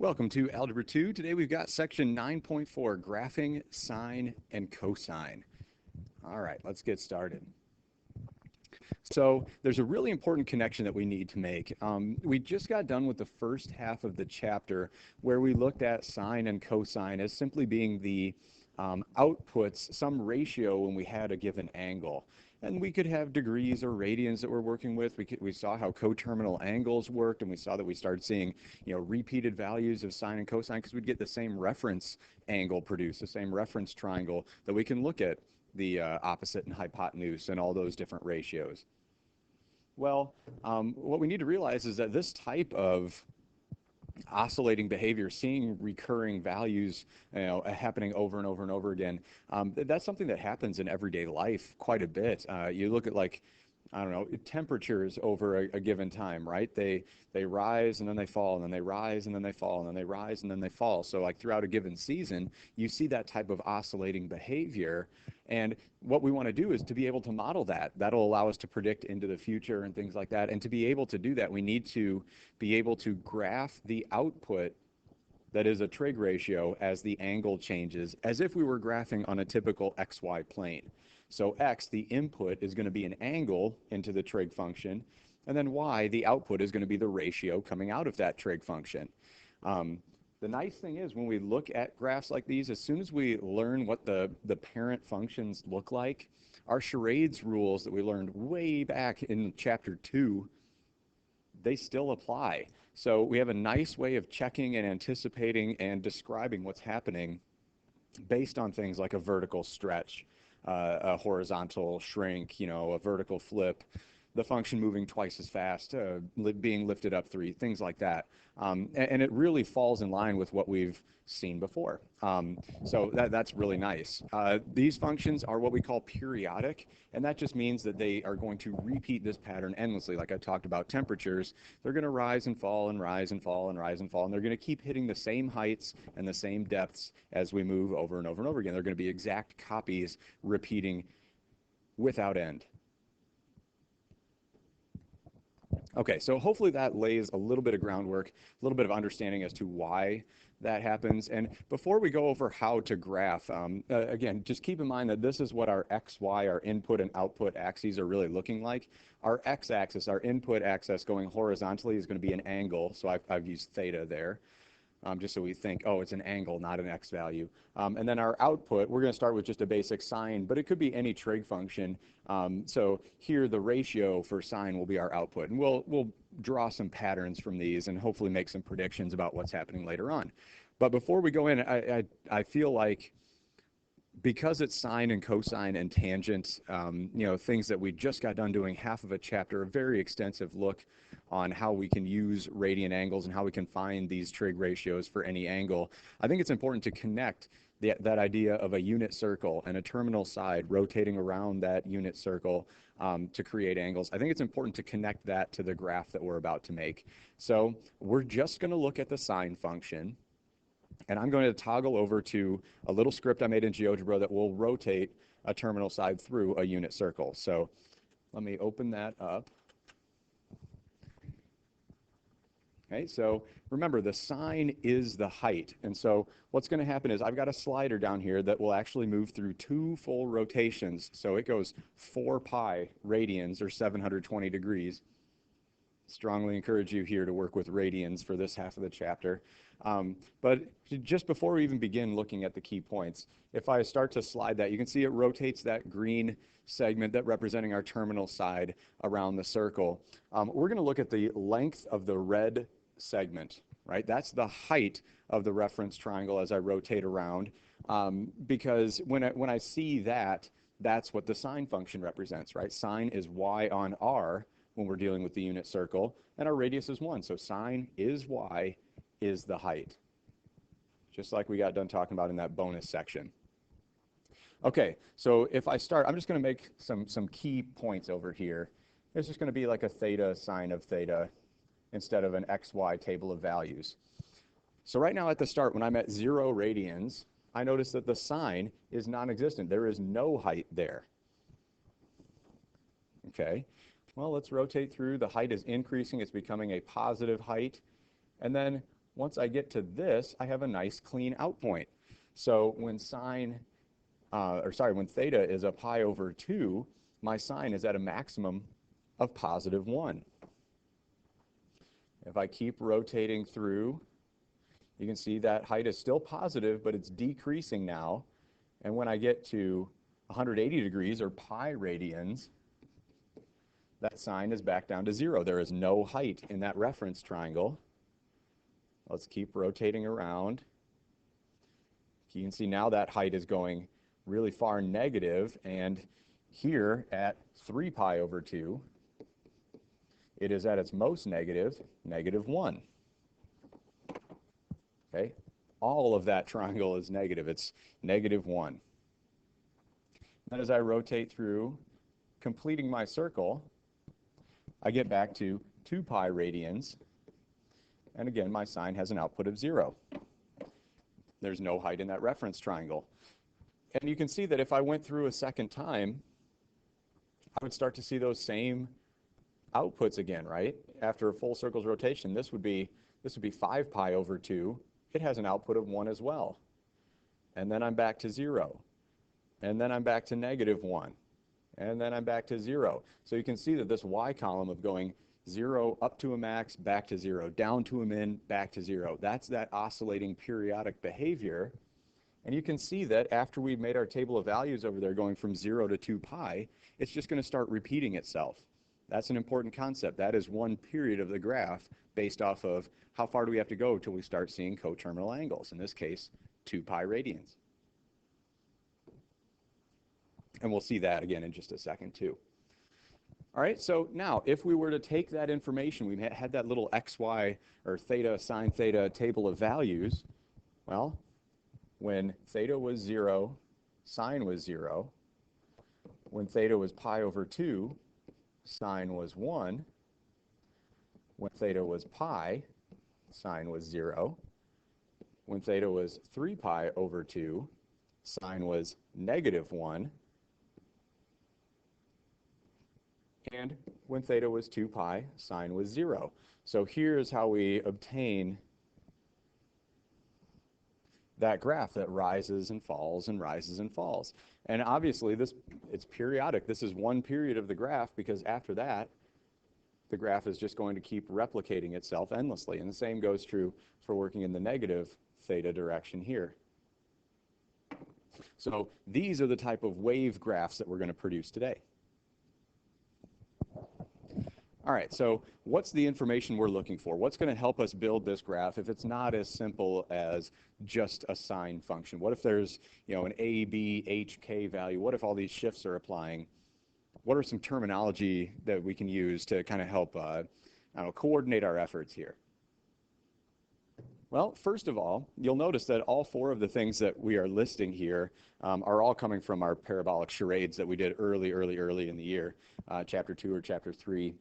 Welcome to Algebra 2. Today we've got section 9.4, graphing sine and cosine. All right, let's get started. So there's a really important connection that we need to make. We just got done with the first half of the chapter where we looked at sine and cosine as simply being the outputs, some ratio when we had a given angle. And we could have degrees or radians that we're working with. We saw how coterminal angles worked, and we saw that we started seeing, repeated values of sine and cosine because we'd get the same reference angle produced, the same reference triangle that we can look at the opposite and hypotenuse and all those different ratios. Well, what we need to realize is that this type of oscillating behavior, seeing recurring values, happening over and over and over again, that's something that happens in everyday life quite a bit. You look at I don't know, temperatures over a given time, right? They rise and then they fall, and then they rise and then they fall, and then they rise and then they fall. So like throughout a given season, you see that type of oscillating behavior. And what we want to do is to be able to model that. That'll allow us to predict into the future and things like that. And to be able to do that, we need to be able to graph the output that is a trig ratio as the angle changes, as if we were graphing on a typical xy plane. So x, the input, is going to be an angle into the trig function, and then y, the output, is going to be the ratio coming out of that trig function. The nice thing is when we look at graphs like these, as soon as we learn what the parent functions look like, our charades rules that we learned way back in chapter 2, they still apply. So we have a nice way of checking and anticipating and describing what's happening based on things like a vertical stretch, a horizontal shrink, a vertical flip, the function moving twice as fast, being lifted up 3, things like that. And it really falls in line with what we've seen before. So that's really nice. These functions are what we call periodic, and that just means that they are going to repeat this pattern endlessly. Like I talked about temperatures, they're going to rise and fall and rise and fall and rise and fall, and they're going to keep hitting the same heights and the same depths as we move over and over and over again. They're going to be exact copies repeating without end. Okay, so hopefully that lays a little bit of groundwork, a little bit of understanding as to why that happens. And before we go over how to graph, again, just keep in mind that this is what our x, y, our input and output axes are really looking like. Our x-axis, our input axis going horizontally, is going to be an angle, so I've used theta there. Just so we think, oh, it's an angle, not an x value. And then our output, we're going to start with just a basic sine, but it could be any trig function. So here the ratio for sine will be our output. And we'll draw some patterns from these and hopefully make some predictions about what's happening later on. But before we go in, I feel like because it's sine and cosine and tangent, things that we just got done doing half of a chapter, a very extensive look on how we can use radian angles and how we can find these trig ratios for any angle. I think it's important to connect that idea of a unit circle and a terminal side rotating around that unit circle to create angles. I think it's important to connect that to the graph that we're about to make. So we're just going to look at the sine function. And I'm going to toggle over to a little script I made in GeoGebra that will rotate a terminal side through a unit circle. So let me open that up. Okay, so remember, the sine is the height. And so what's going to happen is I've got a slider down here that will actually move through 2 full rotations. So it goes 4 pi radians, or 720 degrees. Strongly encourage you here to work with radians for this half of the chapter. But just before we even begin looking at the key points, if I start to slide that, you can see it rotates that green segment that representing our terminal side around the circle. We're going to look at the length of the red segment, right? That's the height of the reference triangle as I rotate around, because when I see that, that's what the sine function represents, right? Sine is y on r when we're dealing with the unit circle, and our radius is 1. So sine is y is the height, just like we got done talking about in that bonus section. Okay, so if I start, I'm just going to make some key points over here. It's just going to be like a theta sine of theta instead of an xy table of values. So right now at the start, when I'm at 0 radians, I notice that the sine is non-existent. There is no height there. Okay, well, let's rotate through. The height is increasing. It's becoming a positive height. And then once I get to this, I have a nice clean out point. So when when theta is a pi over 2, my sine is at a maximum of positive 1. If I keep rotating through, you can see that height is still positive, but it's decreasing now. And when I get to 180 degrees, or pi radians, that sine is back down to 0. There is no height in that reference triangle. Let's keep rotating around. You can see now that height is going really far negative, and here at 3 pi over 2, it is at its most negative, negative 1. Okay? All of that triangle is negative. It's negative 1. Then as I rotate through, completing my circle, I get back to 2 pi radians, and again, my sine has an output of 0. There's no height in that reference triangle. And you can see that if I went through a second time, I would start to see those same outputs again, right? After a full circle's rotation, this would be 5 pi over 2. It has an output of 1 as well. And then I'm back to 0. And then I'm back to negative 1. And then I'm back to 0. So you can see that this y column of going 0 up to a max, back to 0, down to a min, back to 0, that's that oscillating periodic behavior. And you can see that after we've made our table of values over there going from 0 to 2 pi, it's just going to start repeating itself. That's an important concept. That is one period of the graph based off of how far do we have to go till we start seeing coterminal angles, in this case, 2 pi radians. And we'll see that again in just a second too. All right, so now if we were to take that information, we had that little xy or theta, sine theta table of values, well, when theta was 0, sine was 0. When theta was pi over 2, sine was 1. When theta was pi, sine was 0. When theta was 3 pi over 2, sine was negative 1. And when theta was 2 pi, sine was 0. So here's how we obtain that graph that rises and falls and rises and falls. And obviously it's periodic. This is one period of the graph, because after that, the graph is just going to keep replicating itself endlessly. And the same goes true for working in the negative theta direction here. So these are the type of wave graphs that we're going to produce today. All right, so what's the information we're looking for? What's going to help us build this graph if it's not as simple as just a sine function? What if there's, an a, b, h, k value? What if all these shifts are applying? What are some terminology that we can use to kind of help coordinate our efforts here? Well, first of all, you'll notice that all 4 of the things that we are listing here are all coming from our parabolic charades that we did early in the year, chapter 2 or chapter 3.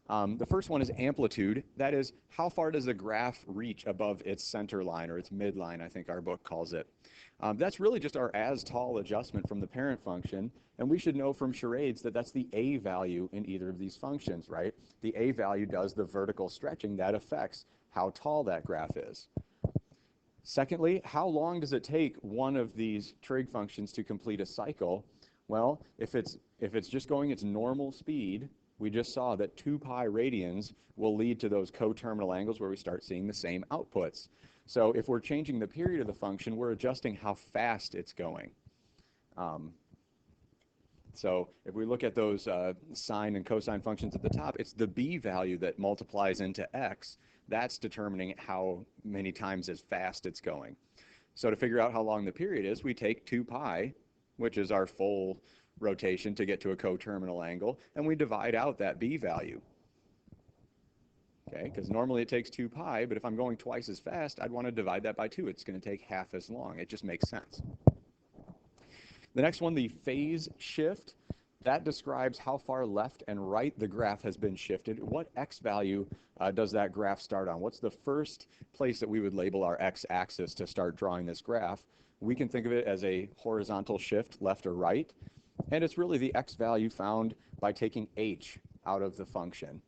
The first one is amplitude. That is, how far does the graph reach above its center line, or its midline, I think our book calls it. That's really just our as tall adjustment from the parent function, and we should know from charades that that's the a value in either of these functions, right? The a value does the vertical stretching that affects how tall that graph is. Secondly, how long does it take one of these trig functions to complete a cycle? Well, if it's just going its normal speed, we just saw that 2 pi radians will lead to those coterminal angles where we start seeing the same outputs. So if we're changing the period of the function, we're adjusting how fast it's going. So if we look at those sine and cosine functions at the top, it's the b value that multiplies into x. That's determining how many times as fast it's going. So to figure out how long the period is, we take 2 pi, which is our full rotation to get to a coterminal angle, and we divide out that b value. Okay, because normally it takes 2 pi, but if I'm going twice as fast, I'd want to divide that by 2. It's going to take half as long. It just makes sense. The next one, the phase shift, that describes how far left and right the graph has been shifted. What x value does that graph start on? What's the first place that we would label our x-axis to start drawing this graph? We can think of it as a horizontal shift, left or right, and it's really the x value found by taking h out of the function.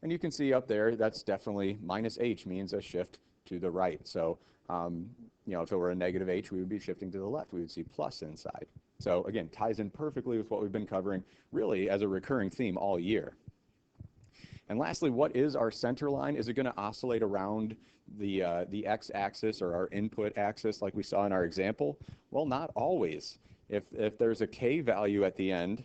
And you can see up there, that's definitely minus h means a shift to the right. So, if it were a negative h, we would be shifting to the left. We would see plus inside. So again, ties in perfectly with what we've been covering really as a recurring theme all year. And lastly, what is our center line? Is it going to oscillate around the x-axis or our input axis like we saw in our example? Well, not always. If there's a k value at the end,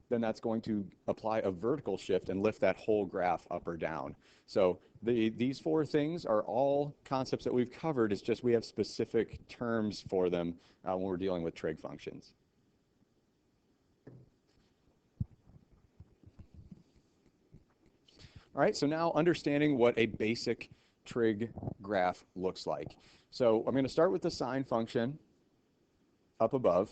then that's going to apply a vertical shift and lift that whole graph up or down. So these four things are all concepts that we've covered. It's just we have specific terms for them when we're dealing with trig functions. All right, so now understanding what a basic trig graph looks like. So I'm going to start with the sine function up above.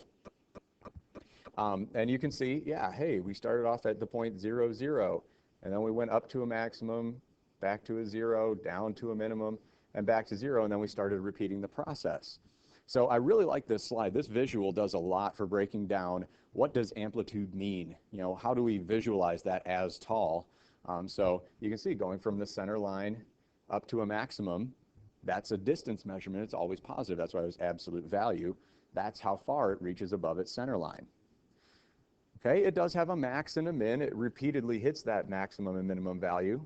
And you can see, yeah, hey, we started off at the point 0, 0, and then we went up to a maximum, back to a 0, down to a minimum, and back to 0, and then we started repeating the process. So I really like this slide. This visual does a lot for breaking down what does amplitude mean? How do we visualize that as tall? So you can see going from the center line up to a maximum, that's a distance measurement. It's always positive. That's why it was absolute value. That's how far it reaches above its center line. Okay, it does have a max and a min. It repeatedly hits that maximum and minimum value.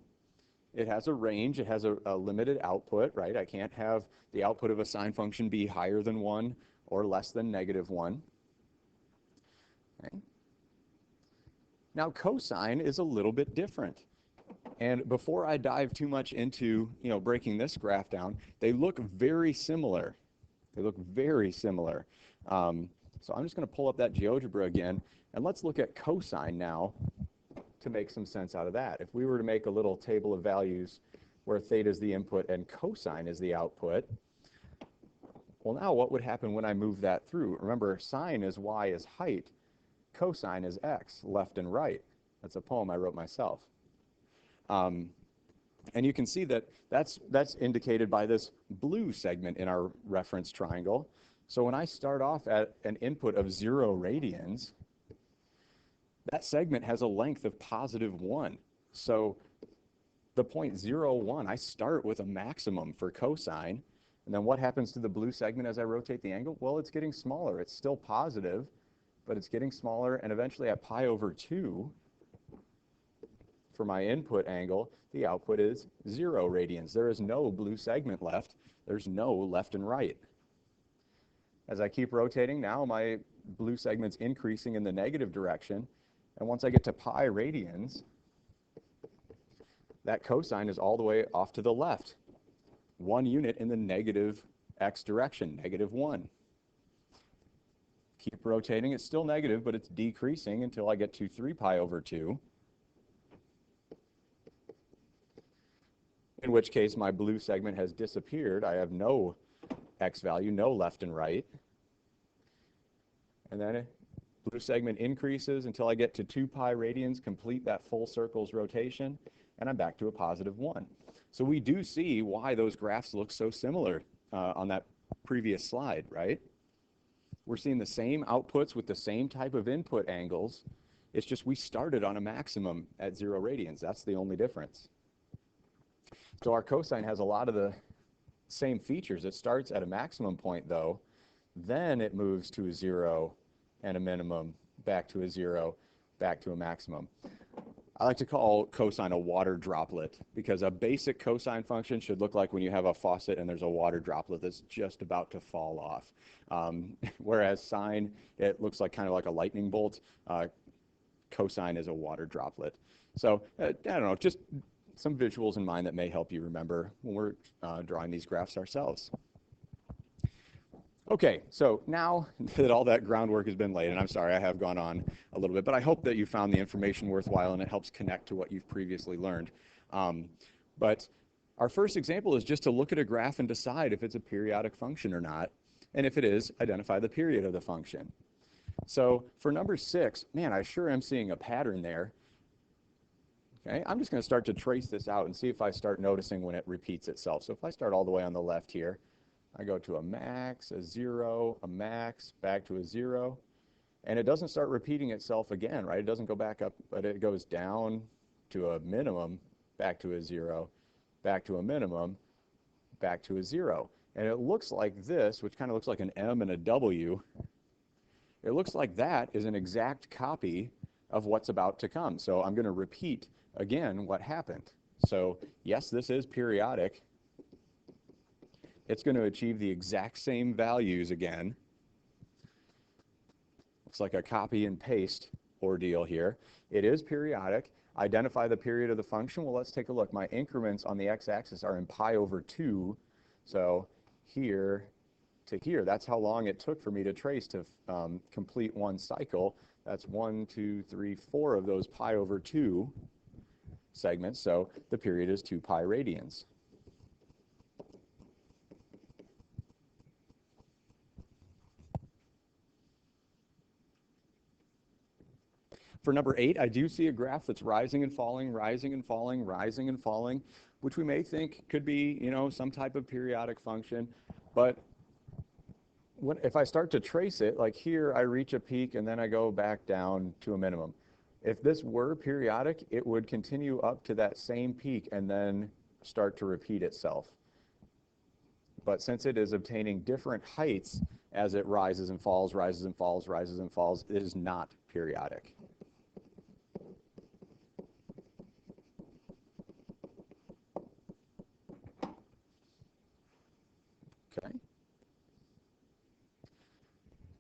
It has a range. It has a limited output, right? I can't have the output of a sine function be higher than 1 or less than -1. Okay. Now, cosine is a little bit different. And before I dive too much into, breaking this graph down, they look very similar. They look very similar. So I'm just going to pull up that GeoGebra again, and let's look at cosine now to make some sense out of that. If we were to make a little table of values where theta is the input and cosine is the output, well, now what would happen when I move that through? Remember, sine is y is height, cosine is x, left and right. That's a poem I wrote myself. And you can see that that's indicated by this blue segment in our reference triangle. So when I start off at an input of 0 radians, that segment has a length of +1. So the point 0, 1, I start with a maximum for cosine. And then what happens to the blue segment as I rotate the angle? Well, it's getting smaller. It's still positive, but it's getting smaller. And eventually at pi/2, for my input angle, the output is 0 radians. There is no blue segment left. There's no left and right. As I keep rotating, now my blue segment's increasing in the negative direction. And once I get to pi radians, that cosine is all the way off to the left. 1 unit in the negative x direction, -1. Keep rotating, it's still negative, but it's decreasing until I get to 3 pi/2. In which case my blue segment has disappeared. I have no x value, no left and right. And then blue segment increases until I get to 2 pi radians, complete that full circle's rotation, and I'm back to a +1. So we do see why those graphs look so similar on that previous slide, right? We're seeing the same outputs with the same type of input angles. It's just we started on a maximum at 0 radians. That's the only difference. So our cosine has a lot of the same features. It starts at a maximum point, though. Then it moves to a 0 and a minimum, back to a 0, back to a maximum. I like to call cosine a water droplet because a basic cosine function should look like when you have a faucet and there's a water droplet that's just about to fall off. Whereas sine, it looks like kind of like a lightning bolt. Cosine is a water droplet. So I don't know, just some visuals in mind that may help you remember when we're drawing these graphs ourselves. Okay, so now that all that groundwork has been laid, and I'm sorry I have gone on a little bit, but I hope that you found the information worthwhile and it helps connect to what you've previously learned. But our first example is just to look at a graph and decide if it's a periodic function or not, and if it is, identify the period of the function. So for number 6, man, I sure am seeing a pattern there. Okay, I'm just going to start to trace this out and see if I start noticing when it repeats itself. So if I start all the way on the left here, I go to a max, a 0, a max, back to a 0, and it doesn't start repeating itself again, right? It doesn't go back up, but it goes down to a minimum, back to a 0, back to a minimum, back to a 0. And it looks like this, which kind of looks like an M and a W. It looks like that is an exact copy of what's about to come. So I'm going to repeat again what happened. So yes, this is periodic. It's going to achieve the exact same values again. It's like a copy and paste ordeal here. It is periodic. Identify the period of the function. Well, let's take a look. My increments on the x-axis are in pi over 2. So here to here, that's how long it took for me to trace to complete one cycle. That's 1, 2, 3, 4 of those pi over 2 segments. So the period is 2 pi radians. For number 8, I do see a graph that's rising and falling, rising and falling, rising and falling, which we may think could be, you know, some type of periodic function. But if I start to trace it, like here, I reach a peak and then I go back down to a minimum. If this were periodic, it would continue up to that same peak and then start to repeat itself. But since it is obtaining different heights as it rises and falls, rises and falls, rises and falls, it is not periodic. Okay.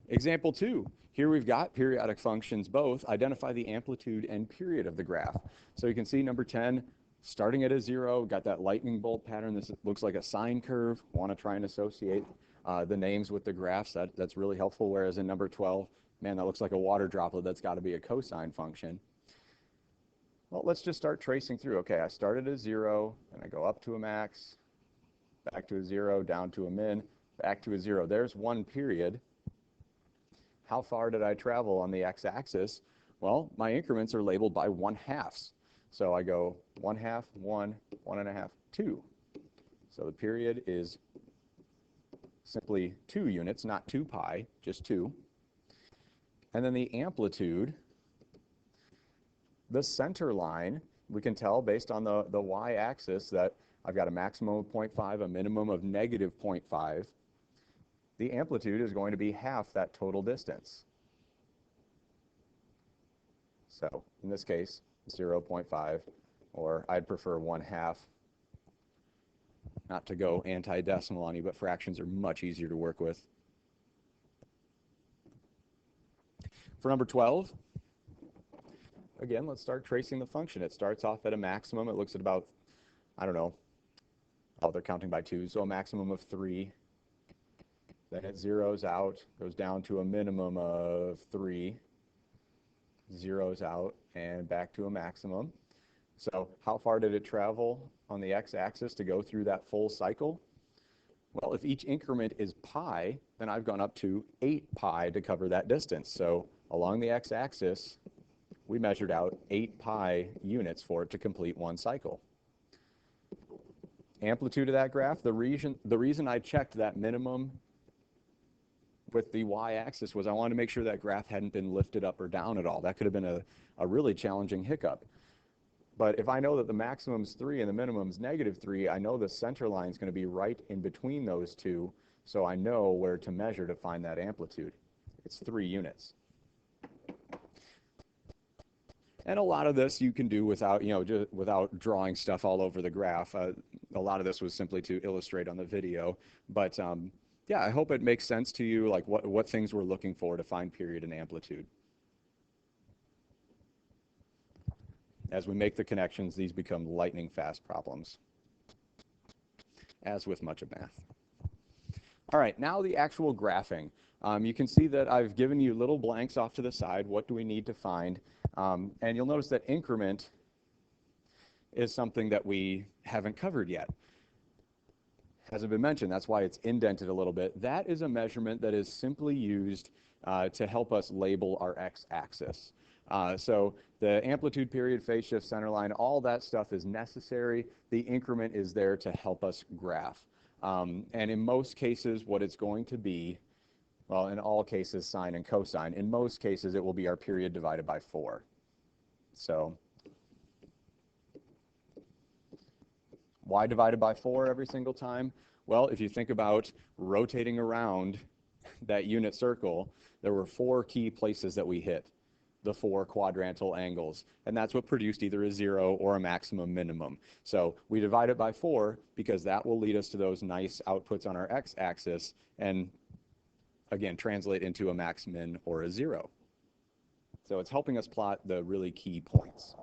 Example 2. Here we've got periodic functions both. Identify the amplitude and period of the graph. So you can see number 10, starting at a 0, got that lightning bolt pattern. This looks like a sine curve. Want to try and associate the names with the graphs. That's really helpful. Whereas in number 12, man, that looks like a water droplet. That's got to be a cosine function. Well, let's just start tracing through. Okay, I started at 0, and I go up to a max, back to a 0, down to a min, back to a 0. There's one period. How far did I travel on the x-axis? Well, my increments are labeled by 1/2. So I go 1/2, 1, 1.5, 2. So the period is simply 2 units, not 2 pi, just 2. And then the amplitude, the center line, we can tell based on the y-axis that I've got a maximum of 0.5, a minimum of negative 0.5. The amplitude is going to be half that total distance. So in this case, 0.5, or I'd prefer 1/2. Not to go anti-decimal on you, but fractions are much easier to work with. For number 12, again, let's start tracing the function. It starts off at a maximum. It looks at about, I don't know, oh, they're counting by 2, so a maximum of 3. Then it zeroes out, goes down to a minimum of 3, zeroes out, and back to a maximum. So how far did it travel on the x-axis to go through that full cycle? Well, if each increment is pi, then I've gone up to 8 pi to cover that distance. So along the x-axis, we measured out 8 pi units for it to complete one cycle. Amplitude of that graph, the reason I checked that minimum with the y-axis was I wanted to make sure that graph hadn't been lifted up or down at all. That could have been a really challenging hiccup. But if I know that the maximum's 3 and the minimum's -3, I know the center line is going to be right in between those two, so I know where to measure to find that amplitude. It's 3 units. And a lot of this you can do without, just without drawing stuff all over the graph. A lot of this was simply to illustrate on the video. But yeah, I hope it makes sense to you, like what things we're looking for to find period and amplitude. As we make the connections, these become lightning fast problems, as with much of math. All right, now the actual graphing. You can see that I've given you little blanks off to the side. What do we need to find? And you'll notice that increment is something that we haven't covered yet. Hasn't been mentioned. That's why it's indented a little bit. That is a measurement that is simply used to help us label our x-axis. So the amplitude, period, phase shift, center line, all that stuff is necessary. The increment is there to help us graph. And in most cases, what it's going to be, well, in all cases, sine and cosine. In most cases, it will be our period divided by 4. So Why divided by 4 every single time? Well, if you think about rotating around that unit circle, there were 4 key places that we hit, the 4 quadrantal angles, and that's what produced either a 0 or a maximum minimum. So we divide it by 4 because that will lead us to those nice outputs on our x-axis and, again, translate into a max min or a 0. So it's helping us plot the really key points.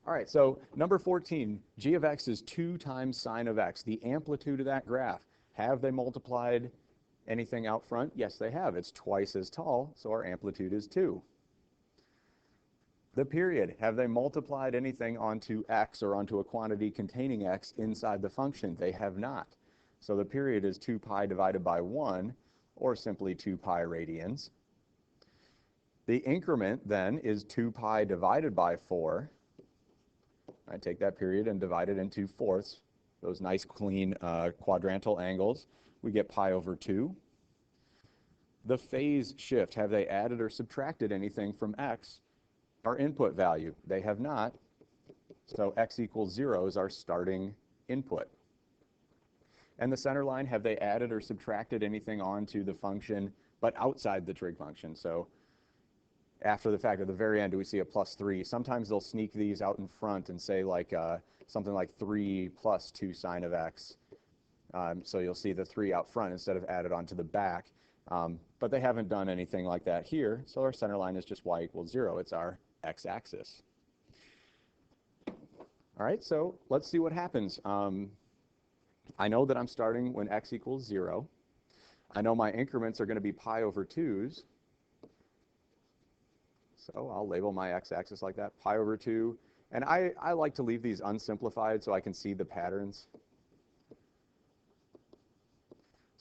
All right, so number 14, g of x is 2 times sine of x, the amplitude of that graph. Have they multiplied anything out front? Yes, they have. It's twice as tall, so our amplitude is 2. The period, have they multiplied anything onto x or onto a quantity containing x inside the function? They have not. So the period is 2 pi divided by 1, or simply 2 pi radians. The increment, then, is 2 pi divided by 4. I take that period and divide it into fourths, those nice clean quadrantal angles. We get pi over 2. The phase shift, have they added or subtracted anything from x, our input value? They have not. So x equals 0 is our starting input. And the center line, have they added or subtracted anything onto the function but outside the trig function? So after the fact, at the very end, do we see a plus 3? Sometimes they'll sneak these out in front and say like something like 3 plus 2 sine of x. So you'll see the 3 out front instead of added onto the back. But they haven't done anything like that here, so our center line is just y equals 0. It's our x-axis. All right, so let's see what happens. I know that I'm starting when x equals 0. I know my increments are going to be pi over 2's. So I'll label my x-axis like that, pi over 2. And I like to leave these unsimplified so I can see the patterns.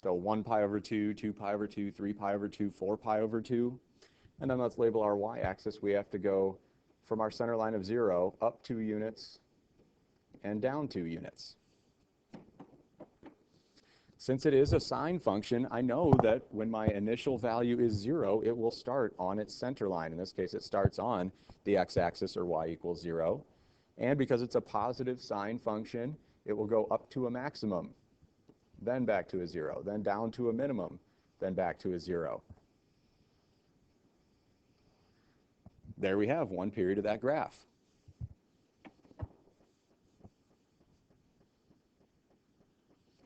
So 1 pi over 2, 2 pi over 2, 3 pi over 2, 4 pi over 2. And then let's label our y-axis. We have to go from our center line of 0 up 2 units and down 2 units. Since it is a sine function, I know that when my initial value is 0, it will start on its center line. In this case, it starts on the x-axis, or y equals 0. And because it's a positive sine function, it will go up to a maximum, then back to a 0, then down to a minimum, then back to a 0. There we have one period of that graph.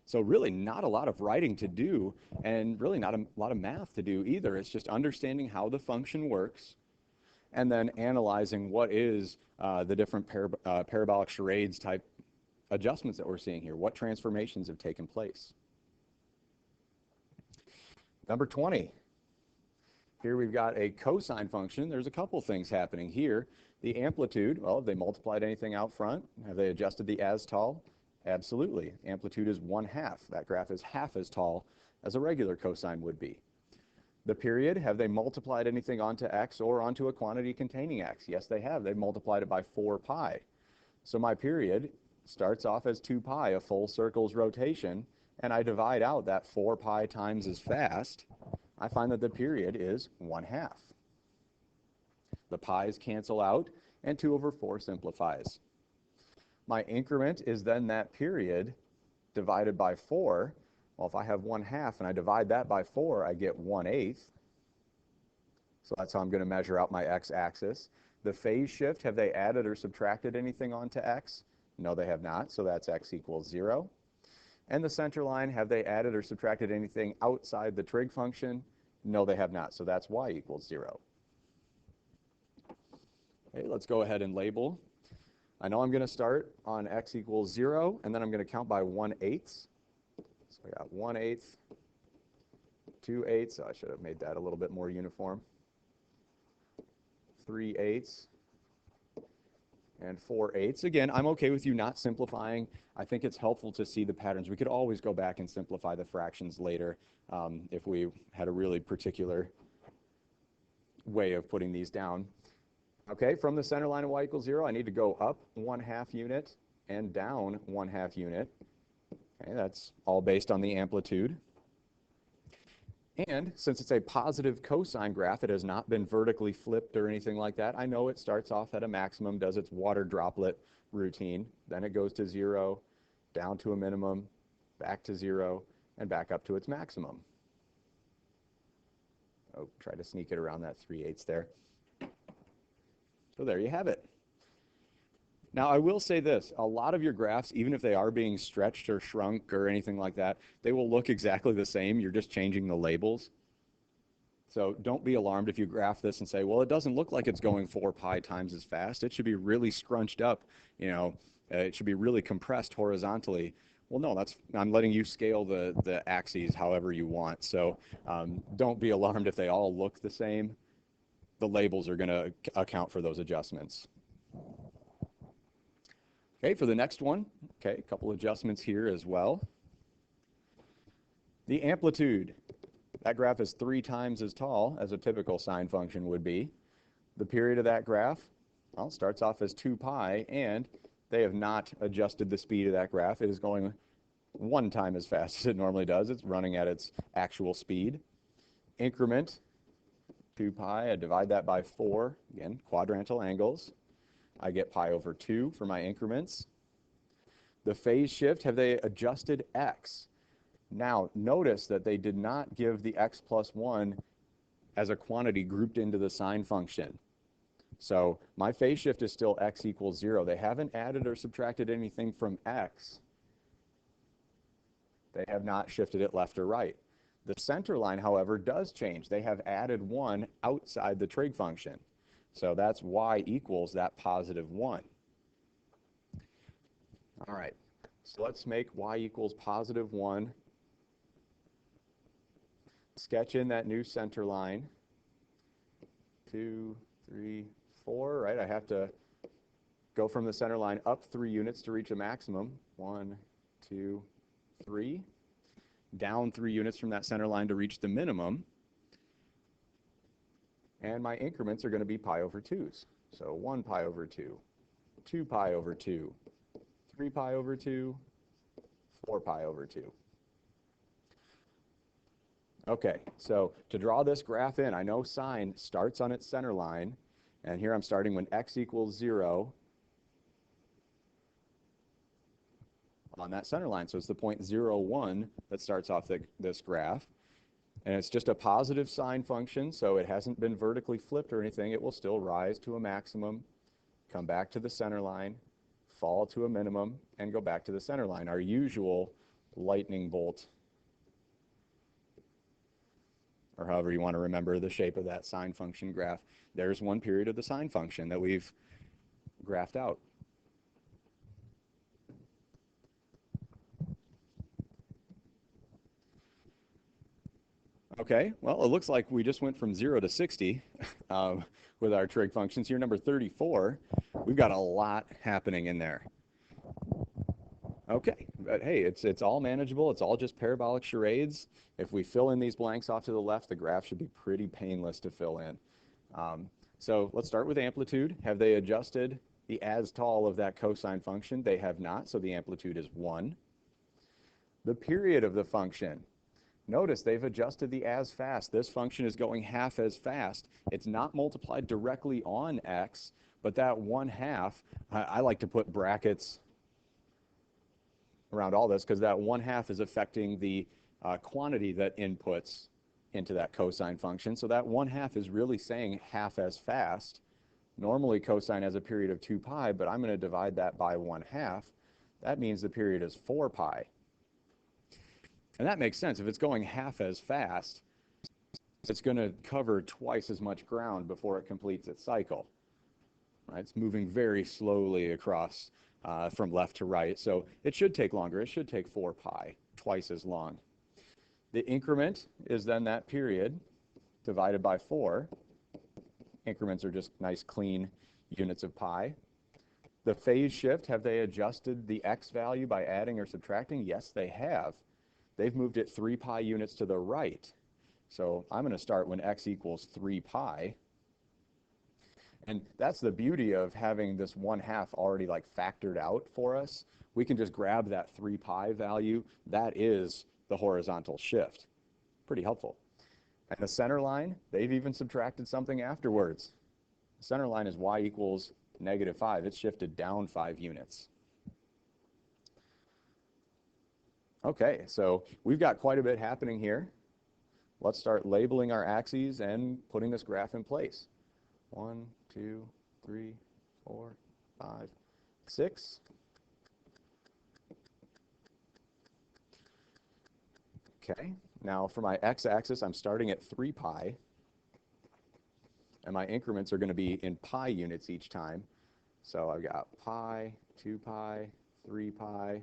So really not a lot of writing to do, and really not a lot of math to do either. It's just understanding how the function works and then analyzing what is the different parabolic charades type adjustments that we're seeing here. What transformations have taken place? Number 20. Here we've got a cosine function. There's a couple things happening here. The amplitude, well, have they multiplied anything out front? Have they adjusted the as tall? Absolutely. Amplitude is 1/2. That graph is half as tall as a regular cosine would be. The period, have they multiplied anything onto x or onto a quantity containing x? Yes, they have. They've multiplied it by 4 pi. So my period starts off as 2 pi, a full circle's rotation, and I divide out that 4 pi times as fast. I find that the period is 1/2. The pi's cancel out, and 2 over 4 simplifies. My increment is then that period divided by 4. Well, if I have 1/2 and I divide that by 4, I get 1/8. So that's how I'm going to measure out my x-axis. The phase shift, have they added or subtracted anything onto x? No, they have not, so that's x equals 0. And the center line, have they added or subtracted anything outside the trig function? No, they have not, so that's y equals 0. Okay, let's go ahead and label. I know I'm going to start on x equals 0, and then I'm going to count by 1/8. So I got 1/8, 2/8, so I should have made that a little bit more uniform. 3/8, and 4/8. Again, I'm okay with you not simplifying. I think it's helpful to see the patterns. We could always go back and simplify the fractions later if we had a really particular way of putting these down. Okay, from the center line of y equals 0, I need to go up 1/2 unit and down 1/2 unit. Okay, that's all based on the amplitude. And since it's a positive cosine graph, it has not been vertically flipped or anything like that. I know it starts off at a maximum, does its water droplet routine. Then it goes to 0, down to a minimum, back to 0, and back up to its maximum. Oh, try to sneak it around that 3/8 there. So there you have it. Now, I will say this, a lot of your graphs, even if they are being stretched or shrunk or anything like that, they will look exactly the same. You're just changing the labels. So don't be alarmed if you graph this and say, well, it doesn't look like it's going 4 pi times as fast. It should be really scrunched up, you know, it should be really compressed horizontally. Well, no, I'm letting you scale the axes however you want. So don't be alarmed if they all look the same. The labels are going to account for those adjustments. Okay, for the next one, okay, a couple adjustments here as well. The amplitude, that graph is 3 times as tall as a typical sine function would be. The period of that graph, well, starts off as 2 pi, and they have not adjusted the speed of that graph. It is going 1 time as fast as it normally does. It's running at its actual speed. Increment, 2 pi, I divide that by 4, again, quadrantal angles. I get pi over 2 for my increments. The phase shift, have they adjusted x? Now, notice that they did not give the x plus 1 as a quantity grouped into the sine function. So my phase shift is still x equals 0. They haven't added or subtracted anything from x. They have not shifted it left or right. The center line, however, does change. They have added 1 outside the trig function. So that's y equals that positive 1. All right, so let's make y equals positive 1. Sketch in that new center line. 2, 3, 4, right? I have to go from the center line up 3 units to reach a maximum. 1, 2, 3. Down 3 units from that center line to reach the minimum. And my increments are going to be pi over 2's. So 1 pi over 2, 2 pi over 2, 3 pi over 2, 4 pi over 2. Okay, so to draw this graph in, I know sine starts on its center line, and here I'm starting when x equals 0 on that center line. So it's the point 0, 1 that starts off this graph. And it's just a positive sine function, so it hasn't been vertically flipped or anything. It will still rise to a maximum, come back to the center line, fall to a minimum, and go back to the center line, our usual lightning bolt, or however you want to remember the shape of that sine function graph. There's one period of the sine function that we've graphed out. Okay, well, it looks like we just went from 0 to 60 with our trig functions. Here, number 34, we've got a lot happening in there. Okay, but hey, it's all manageable. It's all just parabolic charades. If we fill in these blanks off to the left, the graph should be pretty painless to fill in. So let's start with amplitude. Have they adjusted the as tall of that cosine function? They have not, so the amplitude is 1. The period of the function. Notice they've adjusted the as fast. This function is going half as fast. It's not multiplied directly on x, but that 1/2, I like to put brackets around all this because that 1/2 is affecting the quantity that inputs into that cosine function. So that 1/2 is really saying half as fast. Normally cosine has a period of 2 pi, but I'm going to divide that by 1/2. That means the period is 4 pi. And that makes sense. If it's going half as fast, it's going to cover twice as much ground before it completes its cycle. Right? It's moving very slowly across from left to right. So it should take longer. It should take 4 pi, twice as long. The increment is then that period divided by 4. Increments are just nice, clean units of pi. The phase shift, have they adjusted the x value by adding or subtracting? Yes, they have. They've moved it 3 pi units to the right. So I'm going to start when x equals 3 pi. And that's the beauty of having this 1/2 already like factored out for us. We can just grab that 3 pi value. That is the horizontal shift. Pretty helpful. And the center line, they've even subtracted something afterwards. The center line is y equals -5. It's shifted down 5 units. Okay, so we've got quite a bit happening here. Let's start labeling our axes and putting this graph in place. 1, 2, 3, 4, 5, 6. Okay, now for my x-axis, I'm starting at 3 pi, and my increments are going to be in pi units each time. So I've got pi, 2 pi, 3 pi,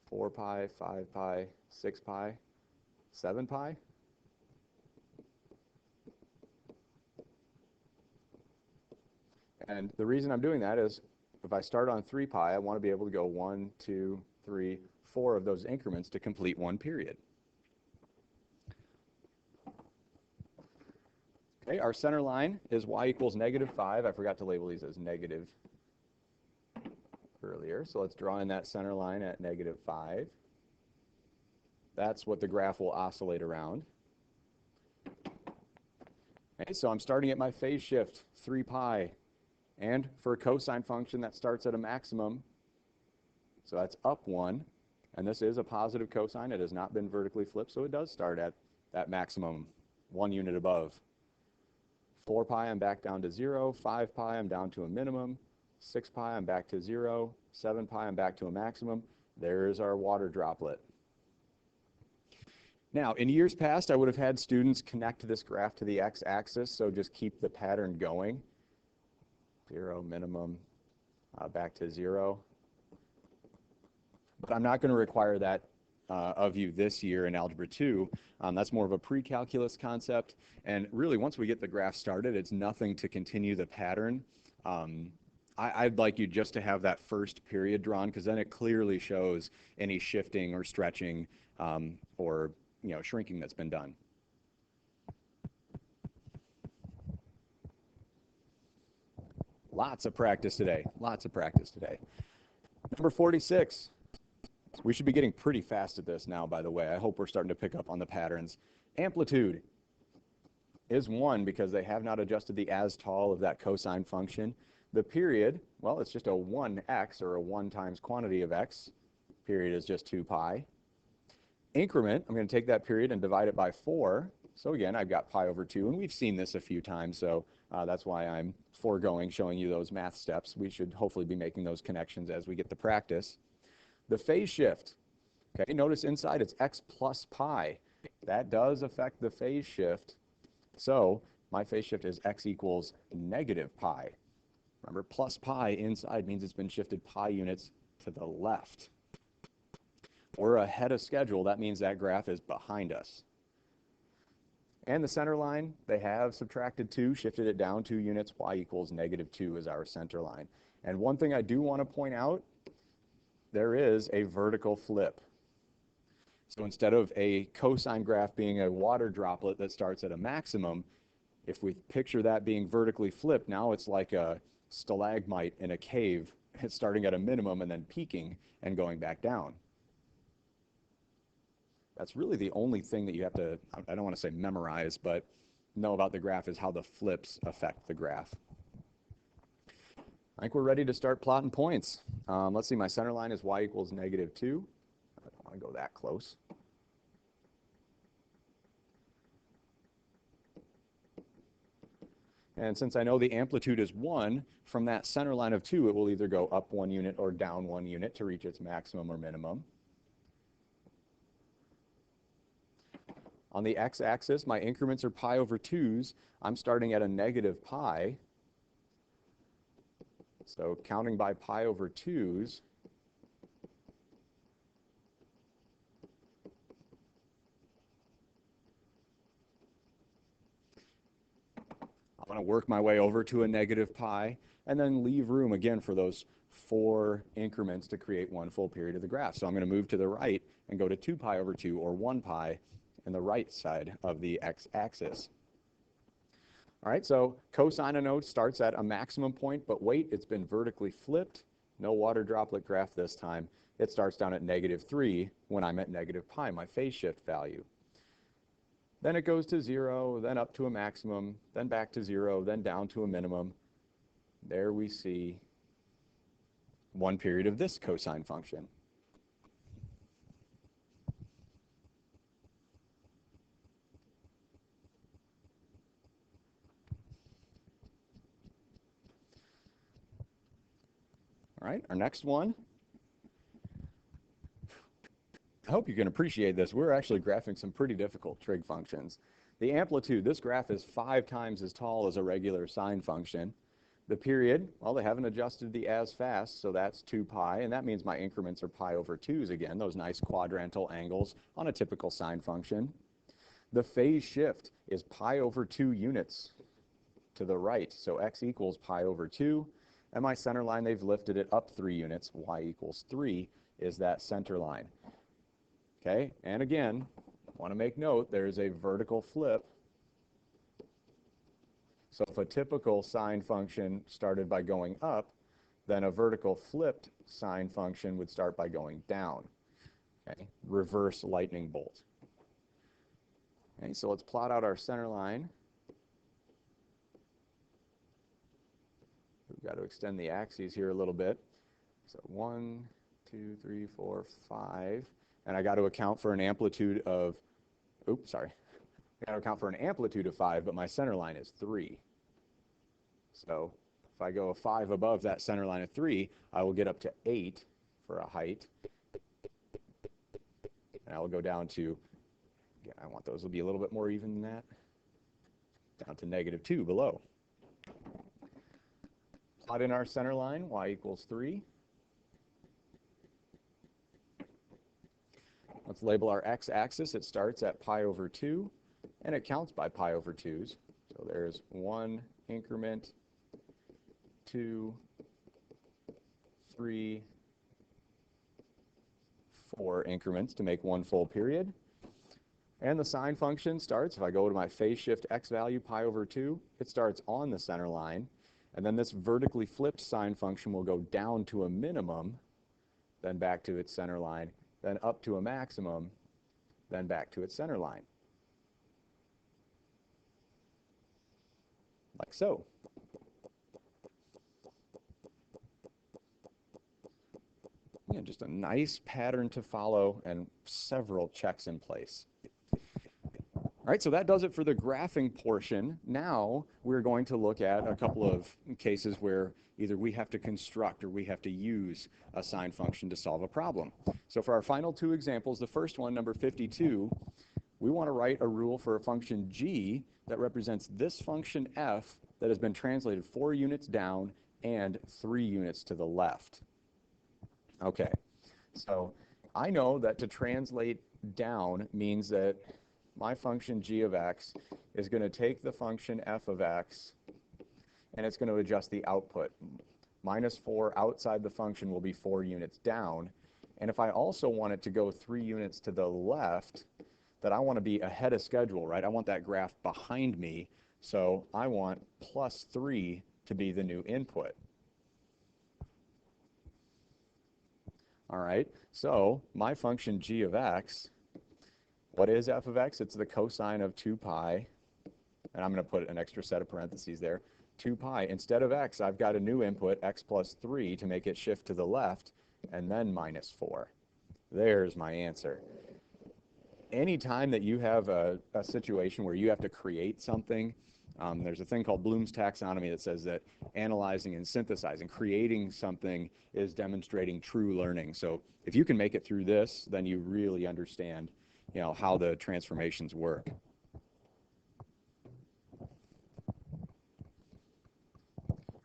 4 pi, 5 pi, 6 pi, 7 pi. And the reason I'm doing that is if I start on 3 pi, I want to be able to go 1, 2, 3, 4 of those increments to complete one period. Okay, our center line is y equals -5. I forgot to label these as negative earlier. So let's draw in that center line at -5. That's what the graph will oscillate around. Okay, so I'm starting at my phase shift, 3 pi. And for a cosine function that starts at a maximum, so that's up 1. And this is a positive cosine. It has not been vertically flipped, so it does start at that maximum 1 unit above. 4 pi, I'm back down to 0. 5 pi, I'm down to a minimum. 6 pi, I'm back to 0. 7 pi, I'm back to a maximum. There's our water droplet. Now, in years past, I would have had students connect this graph to the x-axis, so just keep the pattern going. 0, minimum, back to 0. But I'm not going to require that of you this year in Algebra 2. That's more of a pre-calculus concept. And really, once we get the graph started, it's nothing to continue the pattern. I'd like you just to have that first period drawn, because then it clearly shows any shifting or stretching or shrinking that's been done. Lots of practice today. Lots of practice today. Number 46. We should be getting pretty fast at this now, by the way. I hope we're starting to pick up on the patterns. Amplitude is 1 because they have not adjusted the as tall of that cosine function. The period, well, it's just a 1x, or a 1 times quantity of x. Period is just 2 pi. Increment, I'm going to take that period and divide it by 4. So again, I've got pi over 2, and we've seen this a few times, so that's why I'm foregoing showing you those math steps. We should hopefully be making those connections as we get the practice. The phase shift, okay, notice inside it's x plus pi. That does affect the phase shift. So my phase shift is x equals -pi. Remember, plus pi inside means it's been shifted pi units to the left. We're ahead of schedule. That means that graph is behind us. And the center line, they have subtracted 2, shifted it down 2 units. Y equals -2 is our center line. And one thing I do want to point out, there is a vertical flip. So instead of a cosine graph being a water droplet that starts at a maximum, if we picture that being vertically flipped, now it's like a stalagmite in a cave. It's starting at a minimum and then peaking and going back down. That's really the only thing that you have to, I don't want to say memorize, but know about the graph is how the flips affect the graph. I think we're ready to start plotting points. Let's see, my center line is y equals -2. I don't want to go that close. And since I know the amplitude is 1, from that center line of 2, it will either go up 1 unit or down 1 unit to reach its maximum or minimum. On the x-axis, my increments are pi over 2s. I'm starting at a -pi. So counting by pi over 2s, I'm going to work my way over to a -pi and then leave room again for those 4 increments to create one full period of the graph. So I'm going to move to the right and go to 2 pi over 2, or 1 pi, in the right side of the x-axis. All right, so cosine of note starts at a maximum point, but wait, it's been vertically flipped. No water droplet graph this time. It starts down at -3 when I'm at -pi, my phase shift value. Then it goes to 0, then up to a maximum, then back to 0, then down to a minimum. there we see 1 period of this cosine function. All right, our next one. I hope you can appreciate this. We're actually graphing some pretty difficult trig functions. The amplitude, this graph is 5 times as tall as a regular sine function. The period, well, they haven't adjusted the as fast, so that's 2 pi, and that means my increments are pi over 2's again, those nice quadrantal angles on a typical sine function. The phase shift is pi over 2 units to the right, so x equals pi over 2, and my center line, they've lifted it up 3 units, y equals 3 is that center line. Okay, and again, I want to make note, there's a vertical flip. So if a typical sine function started by going up, then a vertical flipped sine function would start by going down. Okay, reverse lightning bolt. Okay, so let's plot out our center line. We've got to extend the axes here a little bit. So 1, 2, 3, 4, 5. And I got to account for an amplitude of, oops, sorry. I got to account for an amplitude of 5, but my center line is 3. So if I go a 5 above that center line of 3, I will get up to 8 for a height. And I will go down to, again, I want those to be a little bit more even than that, down to -2 below. Plot in our center line, y equals 3. Let's label our x-axis. It starts at pi over 2, and it counts by pi over 2's. So there's 1 increment, 2, 3, 4 increments to make 1 full period. And the sine function starts, if I go to my phase shift x value, pi over 2, it starts on the center line. And then this vertically flipped sine function will go down to a minimum, then back to its center line, then up to a maximum, then back to its center line. Like so. Yeah, just a nice pattern to follow and several checks in place. All right, so that does it for the graphing portion. Now we're going to look at a couple of cases where either we have to construct or we have to use a sine function to solve a problem. So for our final 2 examples, the first one, number 52, we want to write a rule for a function g that represents this function f that has been translated 4 units down and 3 units to the left. Okay, so I know that to translate down means that my function g of x is going to take the function f of x and it's going to adjust the output. -4 outside the function will be 4 units down. And if I also want it to go 3 units to the left, that I want to be ahead of schedule, right? I want that graph behind me. So I want +3 to be the new input. All right, so my function g of x, what is f of x? It's the cosine of 2 pi, and I'm going to put an extra set of parentheses there. 2 pi. Instead of x, I've got a new input, x plus 3, to make it shift to the left, and then -4. There's my answer. Anytime that you have a situation where you have to create something, there's a thing called Bloom's taxonomy that says that analyzing and synthesizing, creating something is demonstrating true learning. So if you can make it through this, then you really understand, you know, how the transformations work.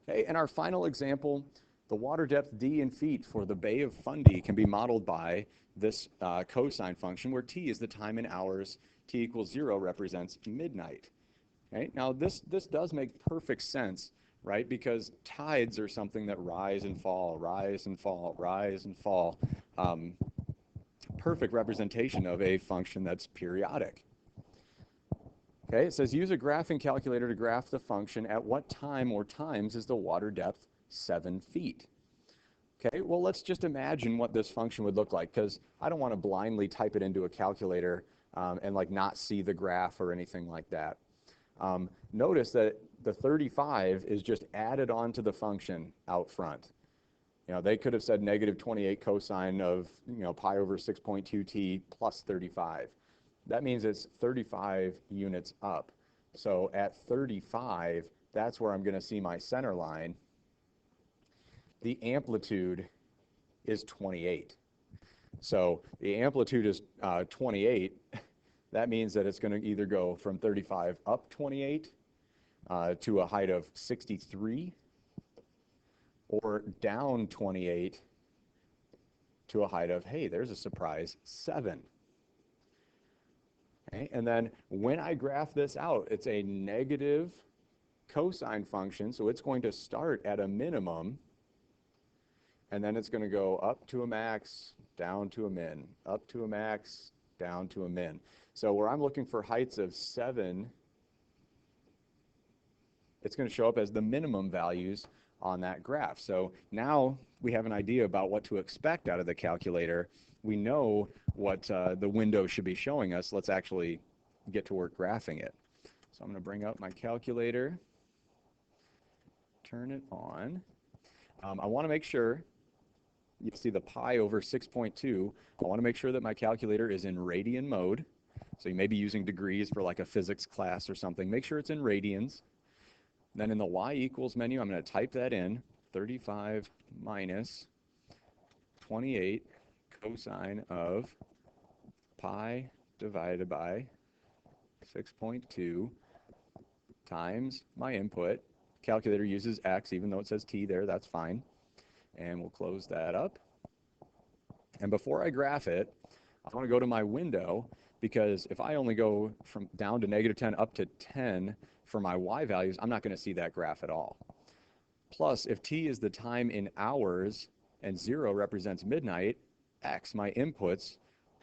Okay, and our final example, the water depth d in feet for the Bay of Fundy can be modeled by this cosine function where t is the time in hours, t equals 0 represents midnight. Okay, now this does make perfect sense, right? Because tides are something that rise and fall, rise and fall, rise and fall. Perfect representation of a function that's periodic. Okay, it says use a graphing calculator to graph the function at what time or times is the water depth 7 feet. Okay, well, let's just imagine what this function would look like, because I don't want to blindly type it into a calculator and like not see the graph or anything like that. Notice that the 35 is just added on to the function out front. They could have said negative 28 cosine of, pi over 6.2t plus 35. That means it's 35 units up. So at 35, that's where I'm going to see my center line. The amplitude is 28. So the amplitude is 28. That means that it's going to either go from 35 up 28 to a height of 63, or down 28 to a height of, hey, there's a surprise, 7. Okay? And then when I graph this out, it's a negative cosine function, so it's going to start at a minimum, and then it's going to go up to a max, down to a min, up to a max, down to a min. So where I'm looking for heights of 7, it's going to show up as the minimum values on that graph. So now we have an idea about what to expect out of the calculator. We know what the window should be showing us. Let's actually get to work graphing it. So I'm going to bring up my calculator, turn it on. I want to make sure you see the pi over 6.2. I want to make sure that my calculator is in radian mode. So you may be using degrees for like a physics class or something. Make sure it's in radians. Then in the y equals menu, I'm going to type that in, 35 minus 28 cosine of pi divided by 6.2 times my input. Calculator uses x, even though it says t there, that's fine. And we'll close that up. And before I graph it, I want to go to my window, because if I only go from down to negative 10 up to 10 for my y values, I'm not going to see that graph at all. Plus, if t is the time in hours and 0 represents midnight, x, my inputs,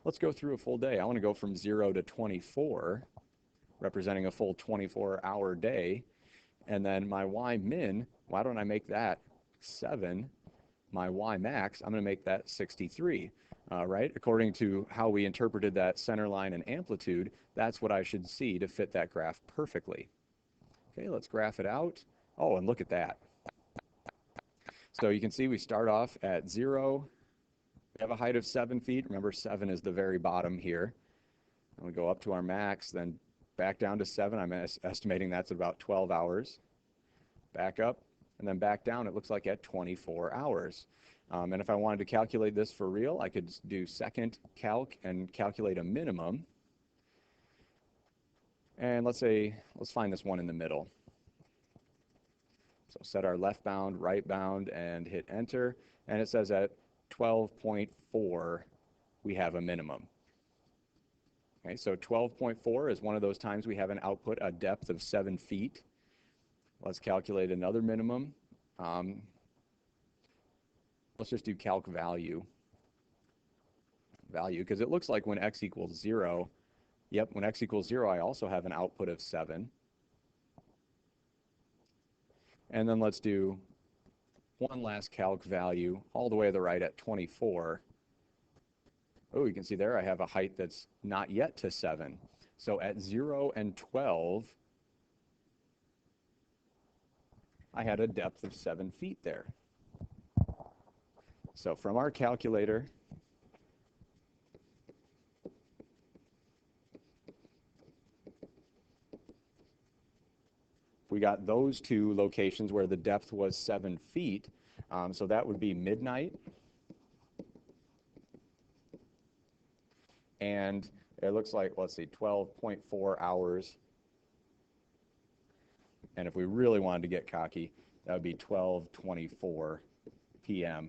let's go through a full day. I want to go from 0 to 24, representing a full 24-hour day. And then my y min, why don't I make that 7? My y max, I'm going to make that 63, right? According to how we interpreted that center line and amplitude, that's what I should see to fit that graph perfectly. Okay, let's graph it out. Oh, and look at that. So you can see we start off at 0. We have a height of 7 feet. Remember, 7 is the very bottom here. And we go up to our max, then back down to 7. I'm estimating that's about 12 hours. Back up, and then back down, it looks like at 24 hours. And if I wanted to calculate this for real, I could do second calc and calculate a minimum. And let's find this one in the middle. So set our left bound, right bound, and hit enter. And it says at 12.4, we have a minimum. Okay, so 12.4 is one of those times we have an output, a depth of 7 feet. Let's calculate another minimum. Let's just do calc value, because it looks like when x equals 0, yep, when x equals 0, I also have an output of 7. And then let's do one last calc value all the way to the right at 24. Oh, you can see there I have a height that's not yet to 7. So at 0 and 12, I had a depth of 7 feet there. So from our calculator, we got those two locations where the depth was 7 feet. So that would be midnight. And it looks like, let's see, 12.4 hours. And if we really wanted to get cocky, that would be 12:24 p.m.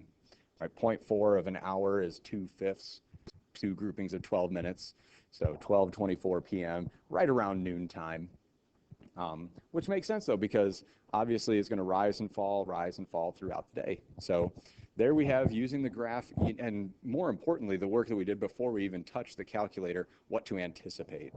Right, 0.4 of an hour is 2/5, 2 groupings of 12 minutes. So 12:24 p.m., right around noontime. Which makes sense, though, because obviously it's going to rise and fall throughout the day. So there we have, using the graph, and more importantly, the work that we did before we even touched the calculator, what to anticipate.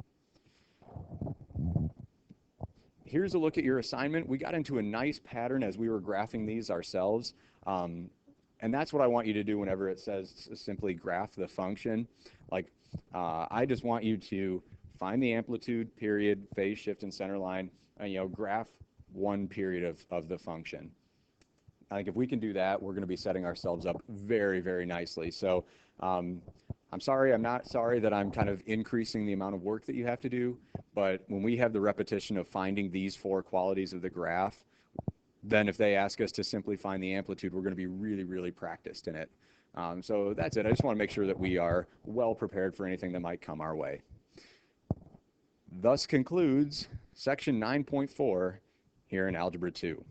Here's a look at your assignment. We got into a nice pattern as we were graphing these ourselves. And that's what I want you to do whenever it says simply graph the function. Like, I just want you to find the amplitude, period, phase shift, and center line, and graph one period of the function. I think if we can do that, we're going to be setting ourselves up very, very nicely. So I'm not sorry that I'm kind of increasing the amount of work that you have to do, but when we have the repetition of finding these four qualities of the graph, then if they ask us to simply find the amplitude, we're going to be really, really practiced in it. So that's it. I just want to make sure that we are well prepared for anything that might come our way. Thus concludes section 9.4 here in Algebra 2.